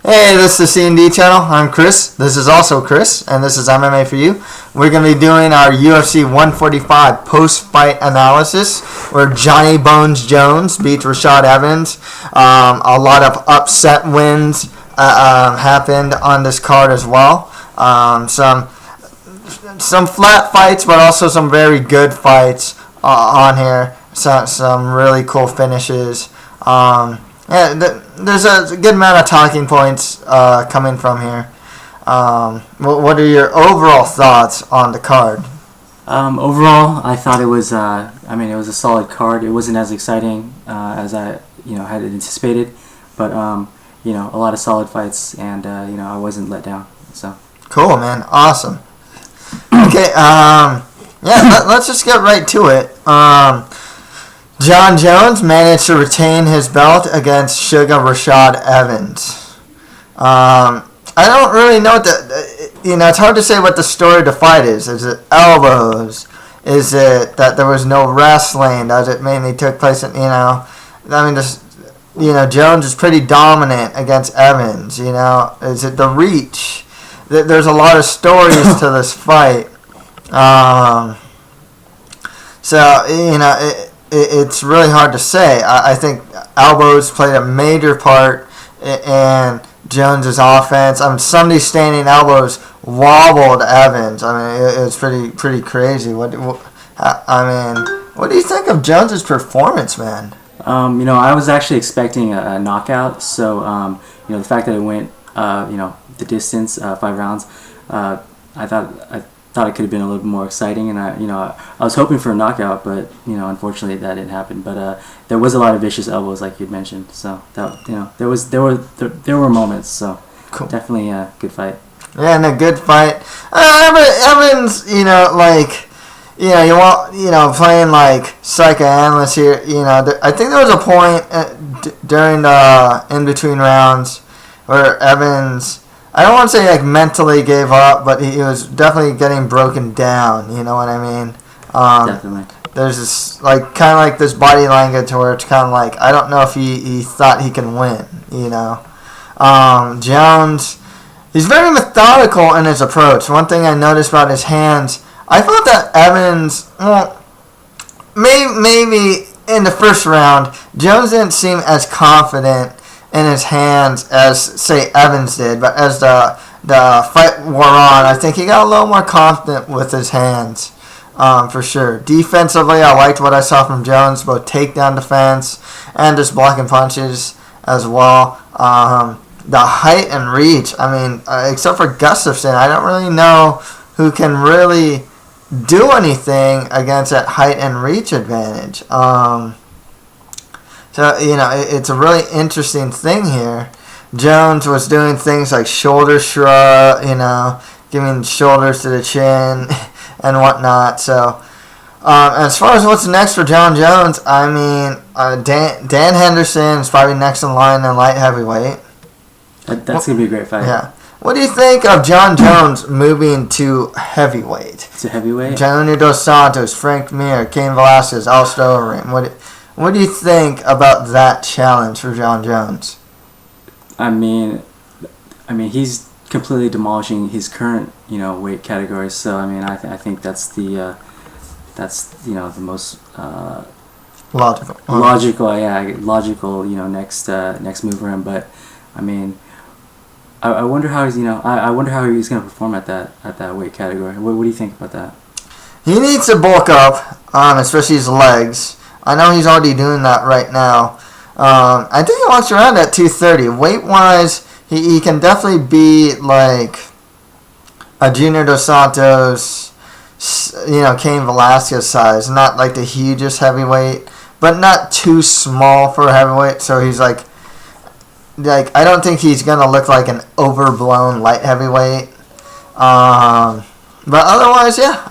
Hey, this is the C&D channel. I'm Chris. This is also Chris, and this is MMA for you. We're going to be doing our UFC 145 post-fight analysis, where Johnny Bones Jones beats Rashad Evans. A lot of upset wins happened on this card as well. Some flat fights, but also some very good fights on here. Some really cool finishes. There's a good amount of talking points coming from here. What are your overall thoughts on the card? Overall, I thought it was. It was a solid card. It wasn't as exciting as I, had anticipated, but a lot of solid fights, and I wasn't let down. So cool, man. Awesome. Okay. Let's just get right to it. John Jones managed to retain his belt against Sugar Rashad Evans. I don't really know what it's hard to say what the story of the fight is. Is it elbows? Is it that there was no wrestling? Does it mainly took place in, Jones is pretty dominant against Evans, Is it the reach? There's a lot of stories to this fight. It's really hard to say. I think elbows played a major part in Jones's offense. Somebody standing elbows wobbled Evans. It was pretty crazy. What do you think of Jones's performance, man? I was actually expecting a knockout. So, the fact that it went, the distance, 5 rounds, I thought it could have been a little bit more exciting, and I was hoping for a knockout, but unfortunately that didn't happen. But there was a lot of vicious elbows, like you'd mentioned. So that there were moments. So cool. Definitely a good fight. Yeah, and a good fight. Evans, playing like psychoanalyst here. I think there was a point during the in between rounds where Evans, I don't want to say mentally gave up, but he was definitely getting broken down. You know what I mean? Definitely. There's this kind of this body language where it's kind of I don't know if he thought he can win. Jones, he's very methodical in his approach. One thing I noticed about his hands, I thought that Evans, maybe in the first round, Jones didn't seem as confident in his hands as, say, Evans did, but as the fight wore on, I think he got a little more confident with his hands, for sure. Defensively, I liked what I saw from Jones, both takedown defense and just blocking punches as well. The height and reach, except for Gustafsson, I don't really know who can really do anything against that height and reach advantage. So, it's a really interesting thing here. Jones was doing things like shoulder shrug, giving shoulders to the chin and whatnot. So, as far as what's next for John Jones, Dan Henderson is probably next in line in light heavyweight. That's going to be a great fight. Yeah. What do you think of John Jones moving to heavyweight? To heavyweight? Junior Dos Santos, Frank Mir, Cain Velasquez, Alistair Overeem. What do you think about that challenge for John Jones? He's completely demolishing his current, weight category. So I think that's the most logical. Next move for him. But I wonder how he's I wonder how he's going to perform at that weight category. What do you think about that? He needs to bulk up, especially his legs. I know he's already doing that right now. I think he walks around at 230. Weight-wise, he can definitely be like a Junior Dos Santos, Cain Velasquez size. Not like the hugest heavyweight, but not too small for a heavyweight. So he's I don't think he's going to look like an overblown light heavyweight. But otherwise, yeah,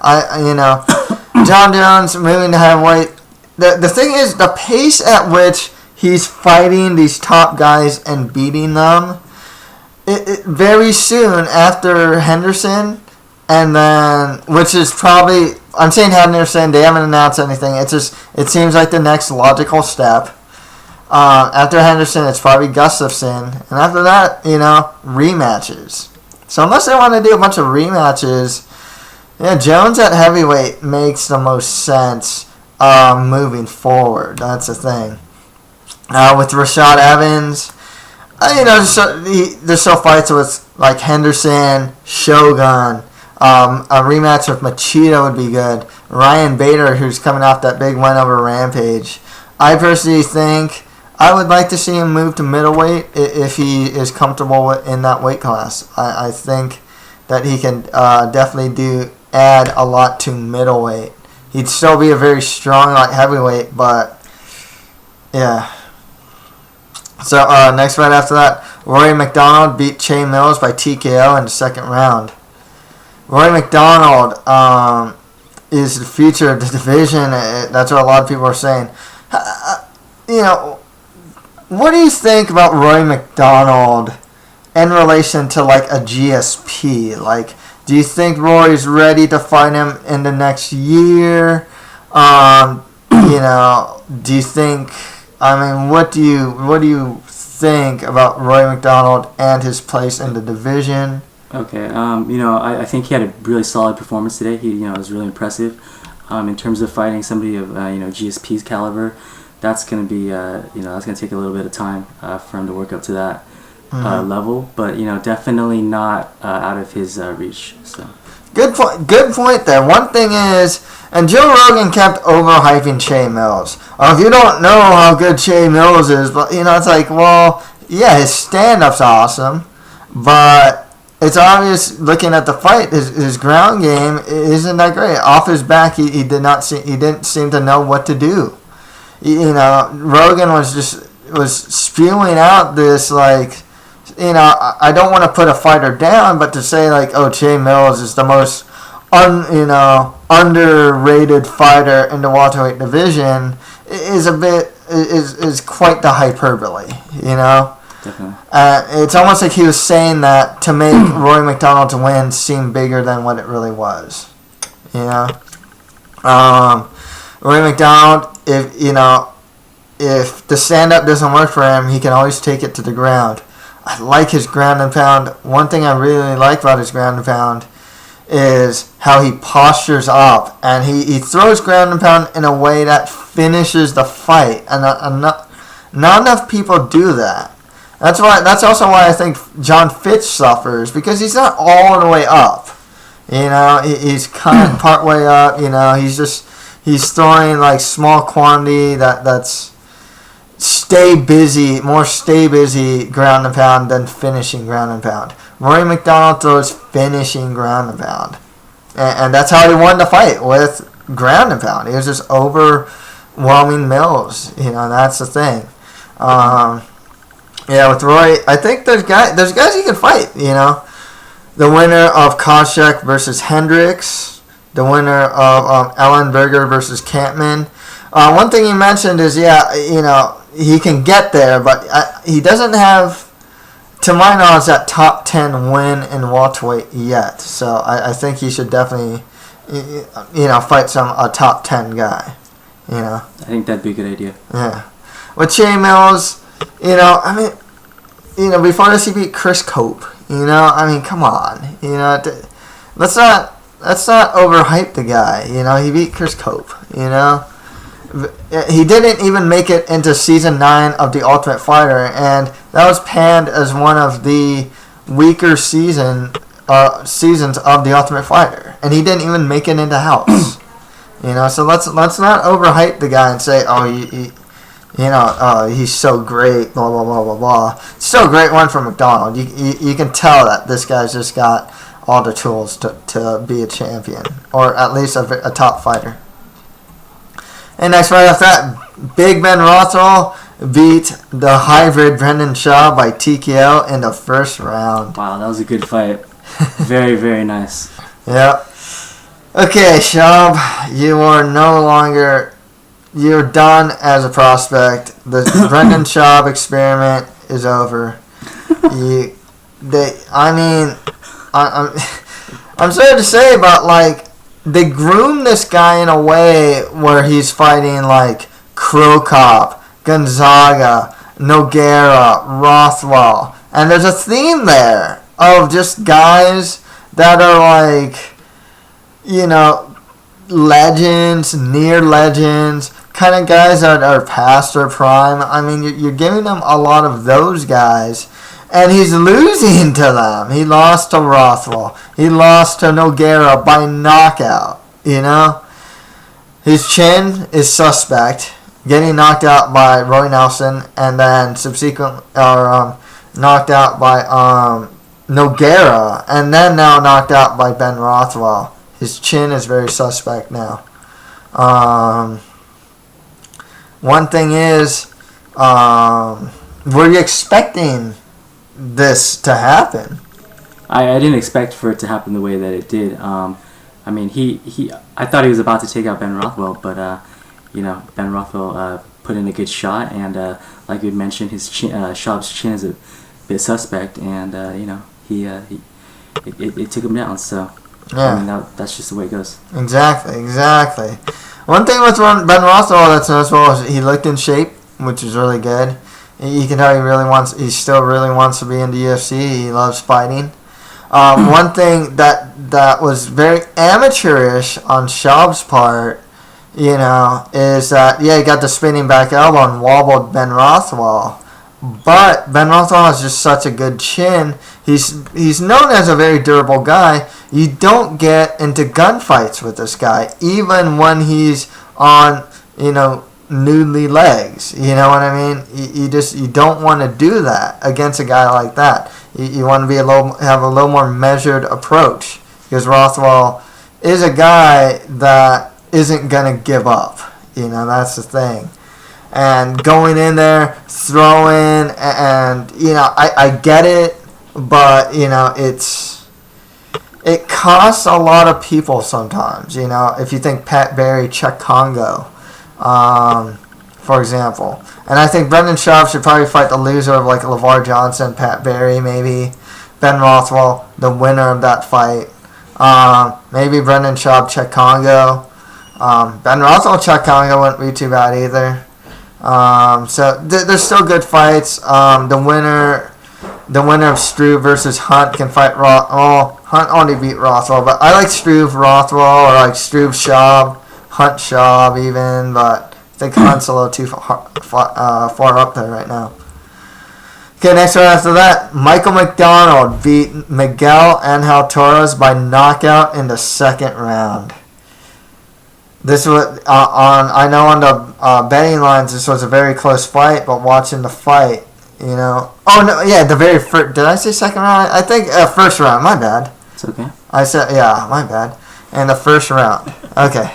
John Jones moving to heavyweight. The thing is, the pace at which he's fighting these top guys and beating them, it very soon after Henderson, and then, which is probably, I'm saying Henderson, they haven't announced anything, it seems like the next logical step. After Henderson, it's probably Gustafson. And after that, rematches. So unless they want to do a bunch of rematches, yeah, Jones at heavyweight makes the most sense moving forward. That's the thing. With Rashad Evans, there's still fights with like Henderson, Shogun. A rematch with Machida would be good. Ryan Bader, who's coming off that big win over Rampage. I personally think I would like to see him move to middleweight if he is comfortable in that weight class. I think that he can definitely add a lot to middleweight. He'd still be a very strong light heavyweight, but yeah. So next fight after that, Rory McDonald beat Che Mills by TKO in the second round. Rory McDonald is the future of the division. That's what a lot of people are saying. What do you think about Rory McDonald in relation to like a GSP? Like, do you think Rory's ready to fight him in the next year? Do you think? What do you think about Rory McDonald and his place in the division? Okay, I think he had a really solid performance today. He, was really impressive. In terms of fighting somebody of, GSP's caliber, that's going to be, that's going to take a little bit of time for him to work up to that level. But, definitely not out of his reach. So. Good point there. One thing is, and Joe Rogan kept overhyping Che Mills. If you don't know how good Che Mills is, but it's like, well, yeah, his stand-up's awesome, but it's obvious looking at the fight, his ground game isn't that great. Off his back, he didn't seem to know what to do. Rogan was spewing out this like, I don't want to put a fighter down, but to say like, oh, Che Mills is the most underrated fighter in the welterweight division is quite the hyperbole, Definitely. It's almost like he was saying that to make Rory McDonald to win seem bigger than what it really was. Rory McDonald, if the stand-up doesn't work for him, he can always take it to the ground. I like his ground and pound. One thing I really like about his ground and pound is how he postures up, and he throws ground and pound in a way that finishes the fight, and not enough people do that. That's also why I think John Fitch suffers, because he's not all the way up. He's kind of part way up. He's throwing like small quantity that's more stay busy ground and pound than finishing ground and pound. Rory McDonald throws finishing ground and pound, and that's how he won the fight, with ground and pound. He was just overwhelming Mills. That's the thing. With Roy, I think there's guys he can fight. The winner of Koscheck versus Hendricks, the winner of Ellenberger versus Campman. One thing he mentioned is, he can get there, but he doesn't have, to my knowledge, that top 10 win in welterweight yet. So I think he should definitely, fight a top 10 guy. I think that'd be a good idea. Yeah. With Che Mills, before this he beat Chris Cope. Come on. Let's not overhype the guy. He beat Chris Cope. He didn't even make it into season 9 of The Ultimate Fighter, and that was panned as one of the weaker seasons of The Ultimate Fighter, and he didn't even make it into House. So let's not overhype the guy and say, oh, he's so great, blah blah blah blah blah. Still a great one from McDonald. You can tell that this guy's just got all the tools to be a champion, or at least a top fighter. And next right after that, Big Ben Rothwell beat the hybrid Brendan Shaw by TKO in the first round. Wow, that was a good fight. Very, very nice. Yep. Okay, Shab, you're done as a prospect. The Brendan Schaub experiment is over. I'm sorry to say, but like, they groomed this guy in a way where he's fighting like Crow Cop, Gonzaga, Nogueira, Rothwell. And there's a theme there of just guys that are like, legends, near legends, kind of guys that are past their prime. I mean, you're giving them a lot of those guys, and he's losing to them. He lost to Rothwell. He lost to Nogueira by knockout, His chin is suspect, getting knocked out by Roy Nelson, and then knocked out by Nogueira, and then now knocked out by Ben Rothwell. His chin is very suspect now. One thing is, were you expecting this to happen? I didn't expect for it to happen the way that it did. I mean, I thought he was about to take out Ben Rothwell, but Ben Rothwell put in a good shot, and like you had mentioned, his Schaub's chin is a bit suspect, and it took him down. So yeah, I mean that's just the way it goes. Exactly. One thing with Ben Rothwell that's noticeable is he looked in shape, which is really good. You can tell he still really wants to be in the UFC. He loves fighting. One thing that was very amateurish on Schaub's part, is that, he got the spinning back elbow and wobbled Ben Rothwell. But Ben Rothwell has just such a good chin. He's known as a very durable guy. You don't get into gunfights with this guy, even when he's on, noodly legs. You know what I mean? You don't want to do that against a guy like that. You want to have a little more measured approach, because Rothwell is a guy that isn't gonna give up. That's the thing. And going in there, throwing, and I get it, but it costs a lot of people sometimes. If you think Pat Barry, Czech Congo, for example. And I think Brendan Schaub should probably fight the loser of like LeVar Johnson, Pat Barry, maybe Ben Rothwell, the winner of that fight. Maybe Brendan Schaub, Czech Congo. Ben Rothwell, Czech Congo wouldn't be too bad either. So there's still good fights. The winner of Struve versus Hunt can fight Hunt only beat Rothwell, but I like Struve Rothwell, or like Struve Schaub, Hunt Schaub even, but I think Hunt's a little too far up there right now. Okay, next one after that, Michael McDonald beat Miguel Angel Torres by knockout in the second round. This was I know on the betting lines this was a very close fight, but watching the fight, Oh no, yeah, the very first. Did I say second round? I think first round. My bad. It's okay. I said my bad. And the first round. Okay.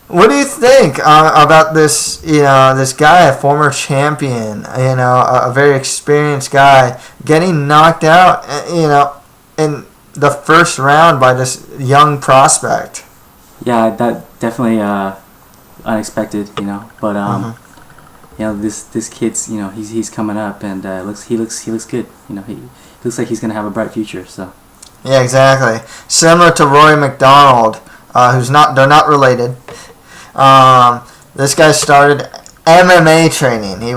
What do you think about this? This guy, a former champion. A very experienced guy, getting knocked out. In the first round by this young prospect. Yeah, that definitely unexpected. But this kid's he's coming up, and he looks good. He looks like he's gonna have a bright future. So. Yeah, exactly. Similar to Rory McDonald, they're not related. This guy started MMA training. He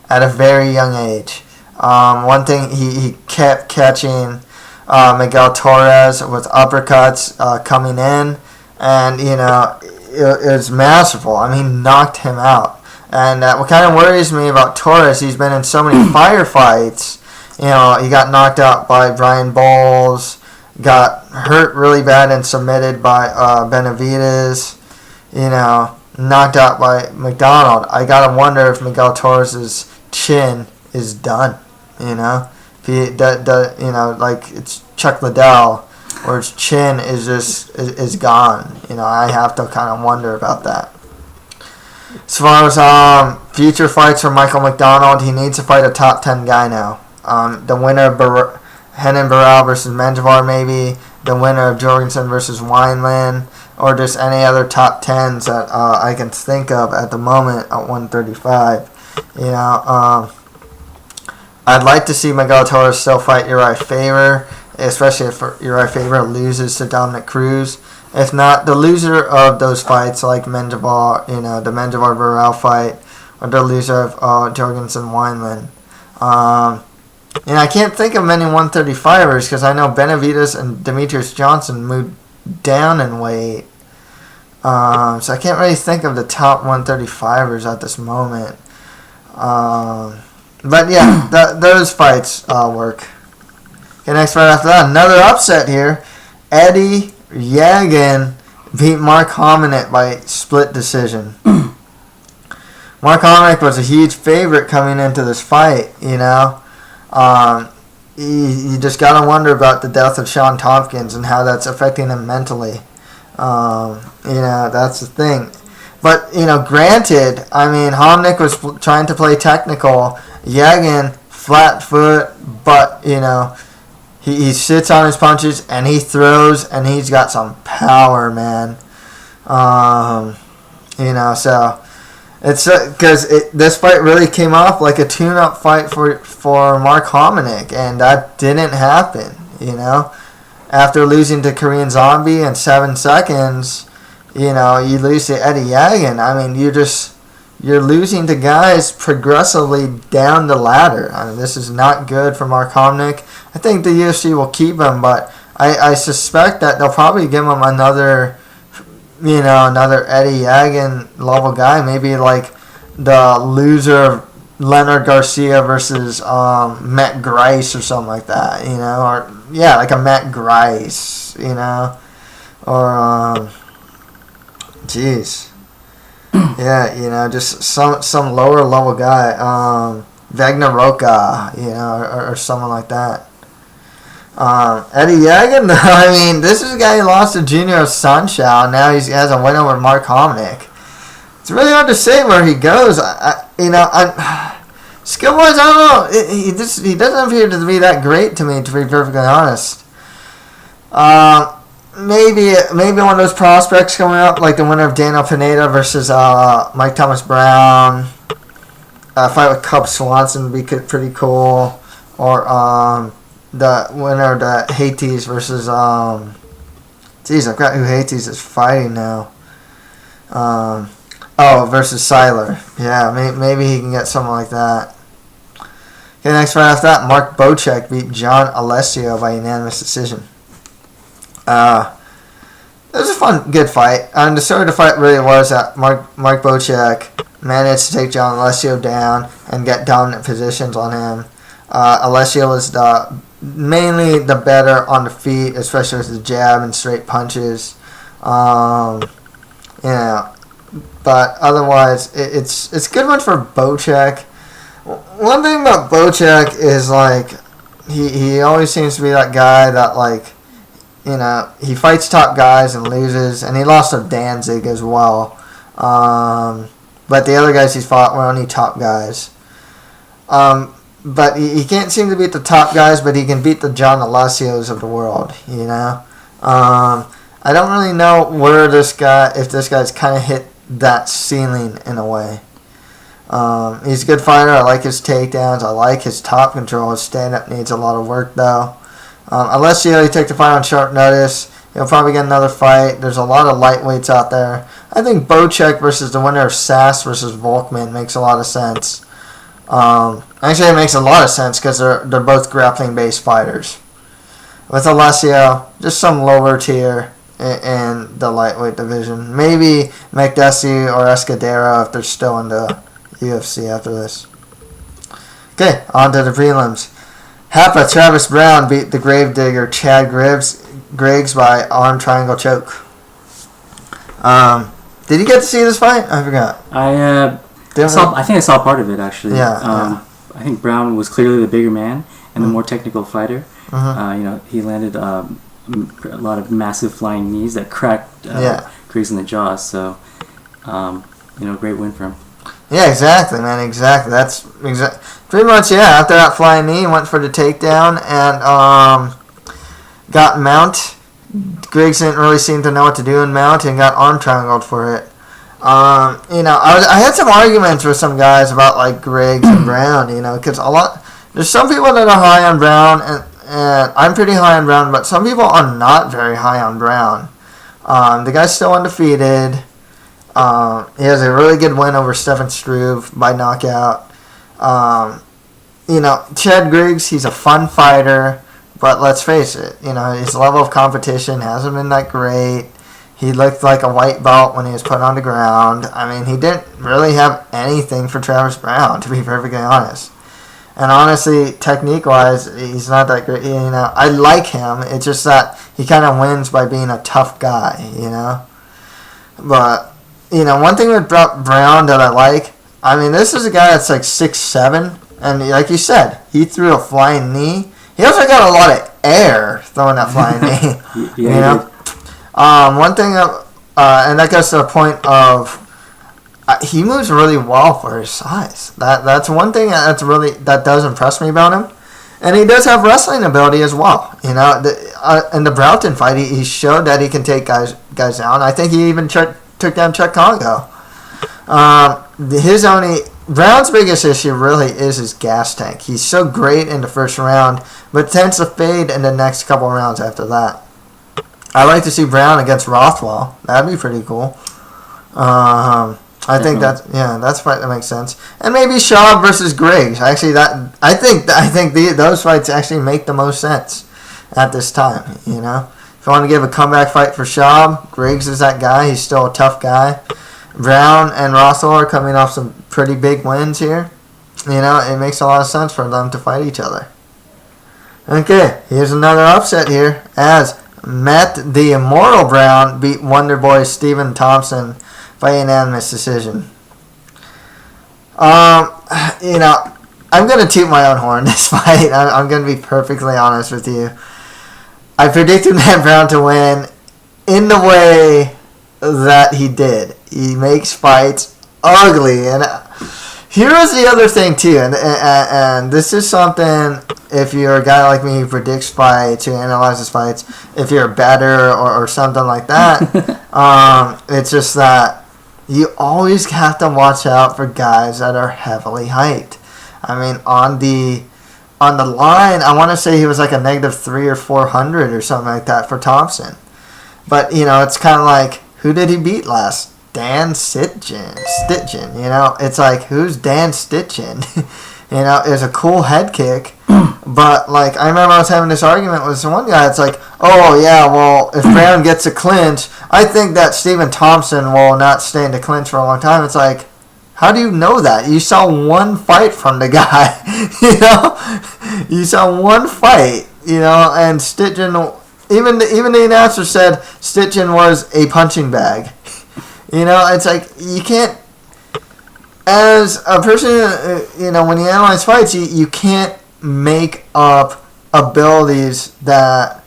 at a very young age. One thing he kept catching Miguel Torres with uppercuts coming in, and it was masterful. I mean, he knocked him out. And what kind of worries me about Torres, he's been in so many firefights. He got knocked out by Brian Bowles, got hurt really bad and submitted by Benavidez, knocked out by McDonald. I gotta wonder if Miguel Torres' chin is done. If he like it's Chuck Liddell, or his chin is gone. I have to kind of wonder about that. As far as future fights for Michael McDonald, he needs to fight a top 10 guy now. The winner of Henan Barral versus Menjivar, maybe. The winner of Jorgensen versus Wineland. Or just any other top 10s that I can think of at the moment at 135. I'd like to see Miguel Torres still fight Uriah Faber, especially if Uriah Faber loses to Dominic Cruz. If not, the loser of those fights, like Menjivar, the Menjivar-Burrell fight, or the loser of Jorgensen-Wineland. I can't think of many 135ers because I know Benavidez and Demetrius Johnson moved down in weight. So I can't really think of the top 135ers at this moment. But yeah, those fights work. Okay, next fight after that, another upset here. Eddie Yagin beat Mark Hominick by split decision. Mark Hominick was a huge favorite coming into this fight, you just got to wonder about the death of Sean Tompkins and how that's affecting him mentally. That's the thing. But, granted, Hominick was trying to play technical. Yagin, flat foot, but, he sits on his punches and he throws and he's got some power, man. So it's because this fight really came off like a tune-up fight for Mark Hominick, and that didn't happen. After losing to Korean Zombie in 7 seconds, you lose to Eddie Yagin. You're losing to guys progressively down the ladder. This is not good for Mark Hominick. I think the UFC will keep him, but I suspect that they'll probably give him another Eddie Yagin level guy. Maybe like the loser of Leonard Garcia versus Matt Grice or something like that, like a Matt Grice, or just some lower level guy, Wagner Roca, or someone like that. Eddie Yagin, this is a guy who lost to Junior Sanchao, and now he has a win over Mark Hominick. It's really hard to say where he goes. Skill-wise, I don't know. He doesn't appear to be that great to me, to be perfectly honest. Maybe one of those prospects coming up, like the winner of Daniel Pineda versus Mike Thomas Brown. A fight with Cub Swanson would be pretty cool. Or the winner of the Hades versus I forgot who Hades is fighting now. Versus Seiler. Yeah, maybe he can get something like that. Okay, next fight after that, Mark Bocek beat John Alessio by unanimous decision. It was a good fight. The story of the fight really was that Mark Bocek managed to take John Alessio down and get dominant positions on him. Alessio was mainly the better on the feet, especially with the jab and straight punches. But otherwise, it's a good one for Bocek. One thing about Bocek is he always seems to be that guy that he fights top guys and loses, and he lost to Danzig as well. But the other guys he's fought were only top guys. But he can't seem to beat the top guys, but he can beat the John Alessios of the world, I don't really know if this guy's kind of hit that ceiling in a way. He's a good fighter. I like his takedowns. I like his top control. His stand-up needs a lot of work, though. Alessio, he took the fight on short notice. He'll probably get another fight. There's a lot of lightweights out there. I think Bocek versus the winner of Sass versus Volkman makes a lot of sense. Actually, it makes a lot of sense because they're both grappling-based fighters. With Alessio, just some lower tier in the lightweight division. Maybe Makdessi or Escudero if they're still in the UFC after this. Okay, on to the prelims. Hapa Travis Brown beat the Gravedigger Chad Griggs by arm triangle choke. Did you get to see this fight? I forgot. I think I saw part of it actually. Yeah. I think Brown was clearly the bigger man and the more technical fighter. He landed a lot of massive flying knees that cracked Griggs in the jaw. So, great win for him. Yeah, exactly, man. Exactly. That's pretty much, after that flying knee, went for the takedown and got mount. Griggs didn't really seem to know what to do in mount and got arm triangled for it. I had some arguments with some guys about Griggs and Brown, because there's some people that are high on Brown, and I'm pretty high on Brown, but some people are not very high on Brown. The guy's still undefeated. He has a really good win over Stefan Struve by knockout. Chad Griggs, he's a fun fighter, but let's face it, his level of competition hasn't been that great. He looked like a white belt when he was put on the ground. I mean, he didn't really have anything for Travis Brown, to be perfectly honest. And honestly, technique-wise, he's not that great. I like him. It's just that he kind of wins by being a tough guy, But, one thing with Brown that I like, I mean, this is a guy that's like 6'7", and like you said, he threw a flying knee. He also got a lot of air throwing that flying knee, one thing, and that goes to the point of he moves really well for his size. That's one thing that does impress me about him, and he does have wrestling ability as well. In the Broughton fight, he showed that he can take guys down. I think he even took down Chuck Congo. Brown's biggest issue really is his gas tank. He's so great in the first round, but tends to fade in the next couple rounds after that. I'd like to see Brown against Rothwell. That'd be pretty cool. I think that's fight that makes sense. And maybe Shaw versus Griggs. Actually, I think those fights actually make the most sense at this time. If you want to give a comeback fight for Shaw, Griggs is that guy. He's still a tough guy. Brown and Rothwell are coming off some pretty big wins here. It makes a lot of sense for them to fight each other. Okay, here's another upset here as Matt the Immortal Brown beat Wonder Boy Stephen Thompson by unanimous decision. I'm going to toot my own horn this fight. I'm going to be perfectly honest with you. I predicted Matt Brown to win in the way that he did. He makes fights ugly. And here is the other thing, too. And this is something, if you're a guy like me who predicts fights, who analyzes fights, if you're a bettor or something like that, it's just that you always have to watch out for guys that are heavily hyped. I mean, on the line, I want to say he was like a -300 or 400 or something like that for Thompson. But, it's kind of like, who did he beat last? Dan Stitchin. It's like, who's Dan Stitchin? It was a cool head kick. But, like, I remember I was having this argument with one guy. It's like, oh, yeah, well, if Brown gets a clinch, I think that Stephen Thompson will not stay in the clinch for a long time. It's like, how do you know that? You saw one fight from the guy, You saw one fight, and Stitchin, even the announcer said Stitchin was a punching bag. It's like, you can't, as a person, when you analyze fights, you can't make up abilities that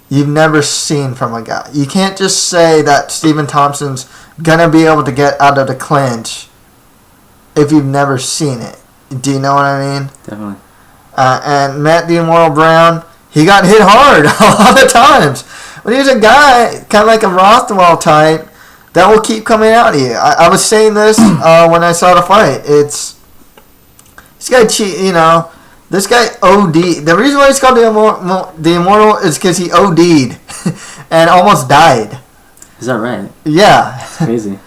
you've never seen from a guy. You can't just say that Stephen Thompson's going to be able to get out of the clinch if you've never seen it. Do you know what I mean? Definitely. And Matt the Immortal Brown, he got hit hard a lot of times. But he's a guy, kind of like a Rothwell type, that will keep coming out here. I was saying this when I saw the fight. This guy OD'd. The reason why he's called the Immortal is because he OD'd and almost died. Is that right? Yeah. It's crazy.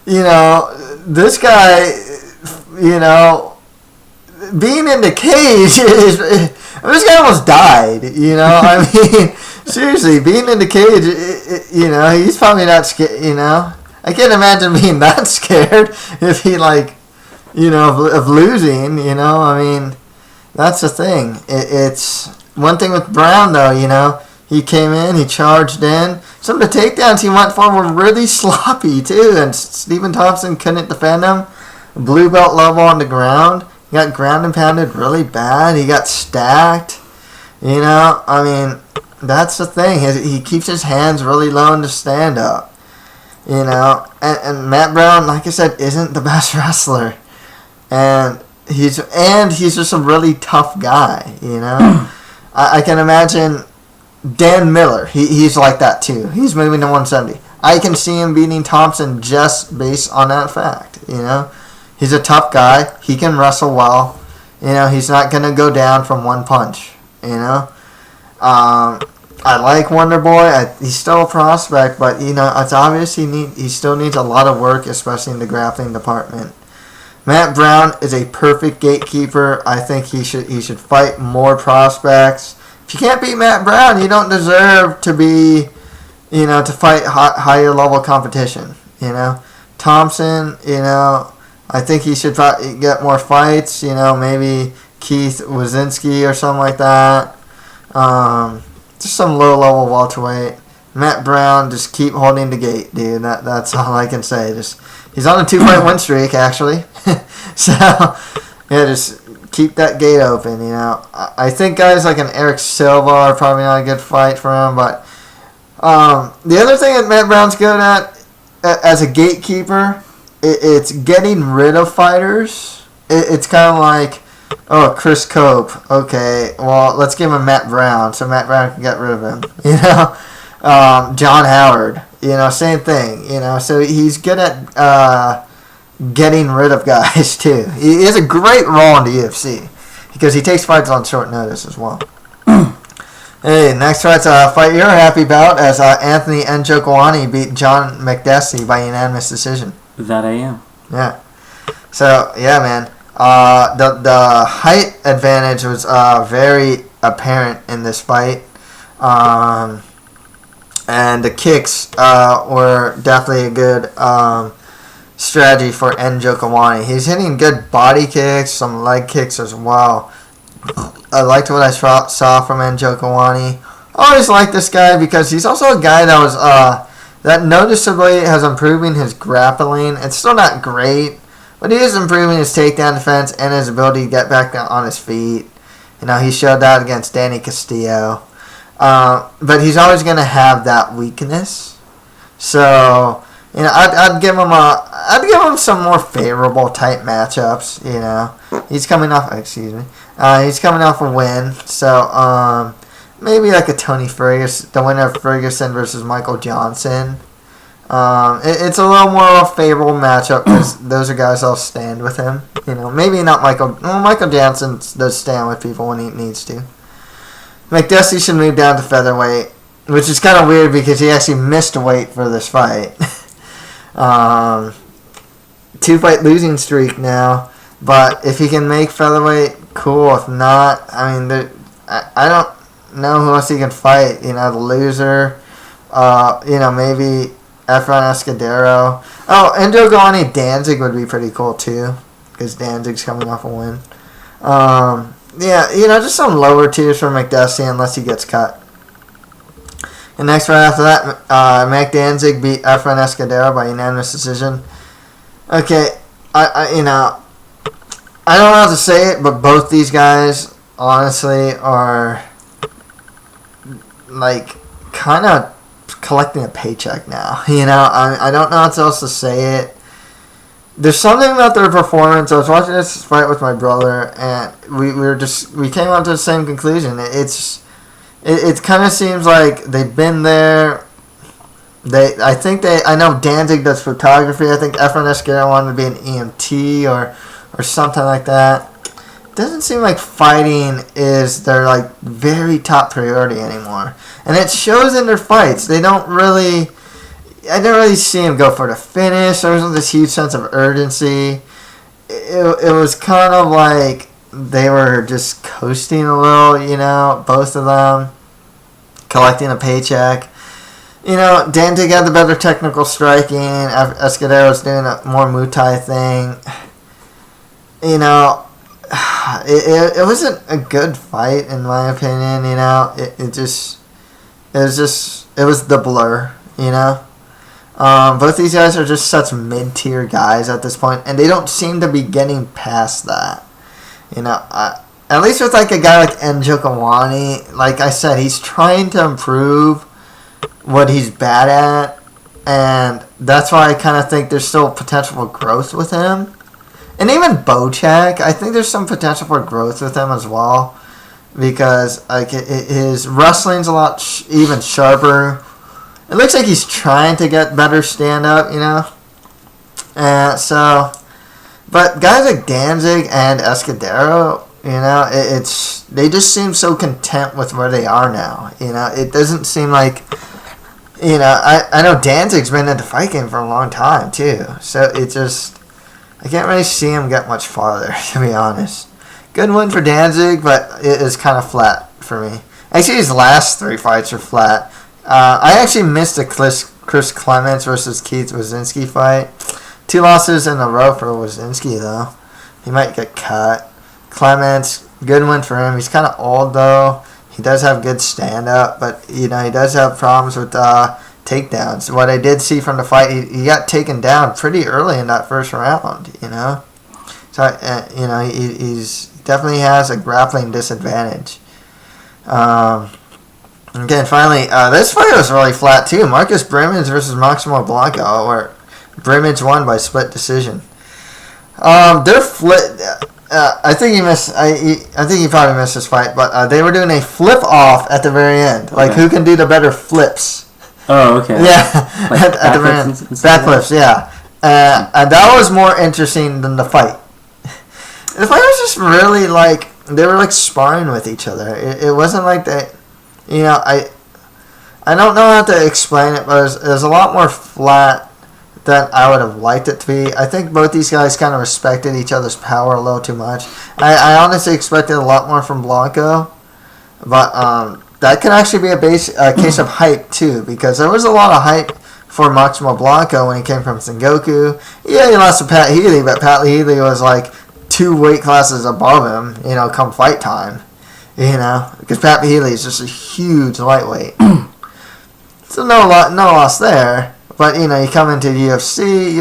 This guy, being in the cage this guy almost died. I mean, seriously, being in the cage, he's probably not scared. I can't imagine being that scared if he of losing. I mean, that's the thing. It's one thing with Brown though. He came in, he charged in. Some of the takedowns he went for were really sloppy too, and Stephen Thompson couldn't defend him. Blue belt level on the ground. He got ground and pounded really bad. He got stacked. I mean, that's the thing. He keeps his hands really low in the stand up. And Matt Brown, like I said, isn't the best wrestler. And he's just a really tough guy, I can imagine Dan Miller. He's like that too. He's moving to 170. I can see him beating Thompson just based on that fact, He's a tough guy. He can wrestle well. He's not going to go down from one punch, I like Wonder Boy. He's still a prospect, but it's obvious he still needs a lot of work, especially in the grappling department. Matt Brown is a perfect gatekeeper. I think he should fight more prospects. If you can't beat Matt Brown, you don't deserve to be, to fight higher level competition. Thompson, I think he should get more fights. Maybe Keith Wazinski or something like that. Just some low level welterweight. Matt Brown, just keep holding the gate, dude. That's all I can say. He's on a 2-fight win streak, actually. So, yeah, just keep that gate open, I think guys like an Eric Silva are probably not a good fight for him, but the other thing that Matt Brown's good at as a gatekeeper, it's getting rid of fighters. It's kind of like, Chris Cope. Okay, well, let's give him Matt Brown so Matt Brown can get rid of him, John Howard, same thing, so he's good at getting rid of guys too. He has a great role in the UFC because he takes fights on short notice as well. Hey, next fight's a fight you're happy about as Anthony Njokuani beat John McDessie by unanimous decision. That I am. Yeah. So yeah, man. The height advantage was very apparent in this fight. And the kicks were definitely a good strategy for Njokuani. He's hitting good body kicks, some leg kicks as well. I liked what I saw from Njokuani. I always like this guy because he's also a guy that was that noticeably has improving his grappling. It's still not great, but he is improving his takedown defense and his ability to get back on his feet. He showed that against Danny Castillo. But he's always going to have that weakness. So, I'd give him some more favorable type matchups. He's coming off. He's coming off a win. So, maybe like a Tony Ferguson, the winner of Ferguson versus Michael Johnson. It's a little more of a favorable matchup because those are guys that'll stand with him. Maybe not Michael. Well, Michael Johnson does stand with people when he needs to. McDessie should move down to featherweight, which is kind of weird because he actually missed weight for this fight. 2-fight losing streak now, but if he can make featherweight, cool. If not, I don't know who else he can fight. The loser, maybe Efrain Escudero. Oh, Njokuani Danzig would be pretty cool too, because Danzig's coming off a win. Yeah, just some lower tiers for McDessie unless he gets cut. And next fight after that, Mac Danzig beat Efrain Escudero by unanimous decision. Okay, I don't know how to say it, but both these guys honestly are like kind of collecting a paycheck now. I don't know how else to say it. There's something about their performance. I was watching this fight with my brother, and we came up to the same conclusion. It kind of seems like they've been there. I know Danzig does photography. I think Efrain Escudero wanted to be an EMT or something like that. It doesn't seem like fighting is their very top priority anymore, and it shows in their fights. I didn't really see him go for the finish. There wasn't this huge sense of urgency. It was kind of like they were just coasting a little, both of them, collecting a paycheck. Danzig had the better technical striking. Escudero's doing a more Muay Thai thing. It wasn't a good fight in my opinion. It was the blur. Both these guys are just such mid-tier guys at this point, and they don't seem to be getting past that. At least with a guy like Njokuani, like I said, he's trying to improve what he's bad at, and that's why I kind of think there's still potential for growth with him. And even Bochek, I think there's some potential for growth with him as well, because his wrestling's a lot even sharper. It looks like he's trying to get better stand-up, but guys like Danzig and Escudero, You know, it's they just seem so content with where they are now. You know, it doesn't seem like, you know, I know Danzig's been in the fight game for a long time too. So it just, I can't really see him get much farther, to be honest. Good win for Danzig, but it is kind of flat for me. Actually, his last 3 fights are flat. I actually missed the Chris Clements versus Keith Wazinski fight. 2 losses in a row for Wazinski, though. He might get cut. Clements, good win for him. He's kind of old, though. He does have good stand-up, but, you know, he does have problems with takedowns. What I did see from the fight, he got taken down pretty early in that first round, you know. So, you know, he definitely has a grappling disadvantage. Again, finally, this fight was really flat, too. Marcus Brimage versus Maximo Blanco, where Brimage won by split decision. They're I think he missed. I think he probably missed this fight, but they were doing a flip off at the very end. Like, who can do the better flips? Oh, okay. Yeah, like at the very end. Backflips, yeah. And that was more interesting than the fight. The fight was just really like, they were like sparring with each other. It wasn't like they, you know, I don't know how to explain it, but it was a lot more flat than I would have liked it to be. I think both these guys kind of respected each other's power a little too much. I honestly expected a lot more from Blanco, but that could actually be a case of hype too, because there was a lot of hype for Maximo Blanco when he came from Sengoku. Yeah, he lost to Pat Healy, but Pat Healy was like 2 weight classes above him, you know, come fight time. You know, because Pat Healy is just a huge lightweight. So no loss there. But, you know, you come into UFC,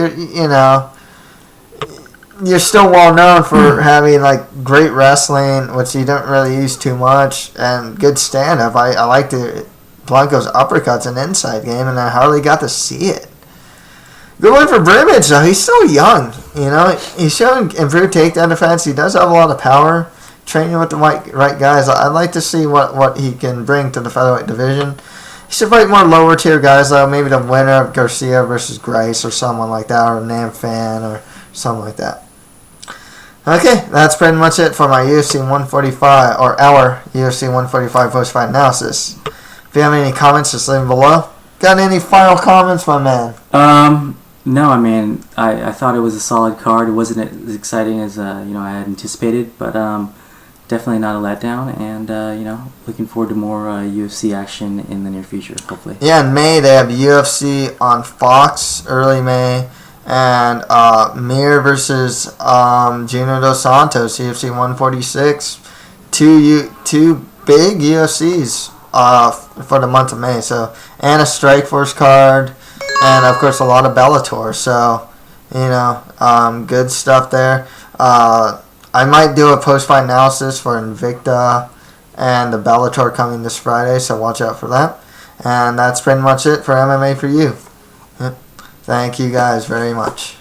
you're still well known for having, like, great wrestling, which you don't really use too much, and good stand-up. I like Blanco's uppercuts and inside game, and I hardly got to see it. Good one for Brimage, though. He's still young, you know. He's showing improved takedown defense. He does have a lot of power, training with the right guys. I'd like to see what he can bring to the featherweight division. He should fight more lower tier guys, though. Maybe the winner of Garcia versus Grice or someone like that, or Nam Fan or something like that. Okay, that's pretty much it for my UFC 145, or our UFC 145 post-fight analysis. If you have any comments, just leave them below. Got any final comments, my man? No, I mean, I thought it was a solid card. It wasn't as exciting as I had anticipated, but definitely not a letdown, and looking forward to more UFC action in the near future, hopefully. Yeah, in May they have UFC on Fox, early May, and Mir versus Junior Dos Santos, UFC 146. Two big UFCs for the month of May. So, and a Strikeforce card, and of course a lot of Bellator. So, good stuff there. I might do a post-fight analysis for Invicta and the Bellator coming this Friday, so watch out for that. And that's pretty much it for MMA for you. Thank you guys very much.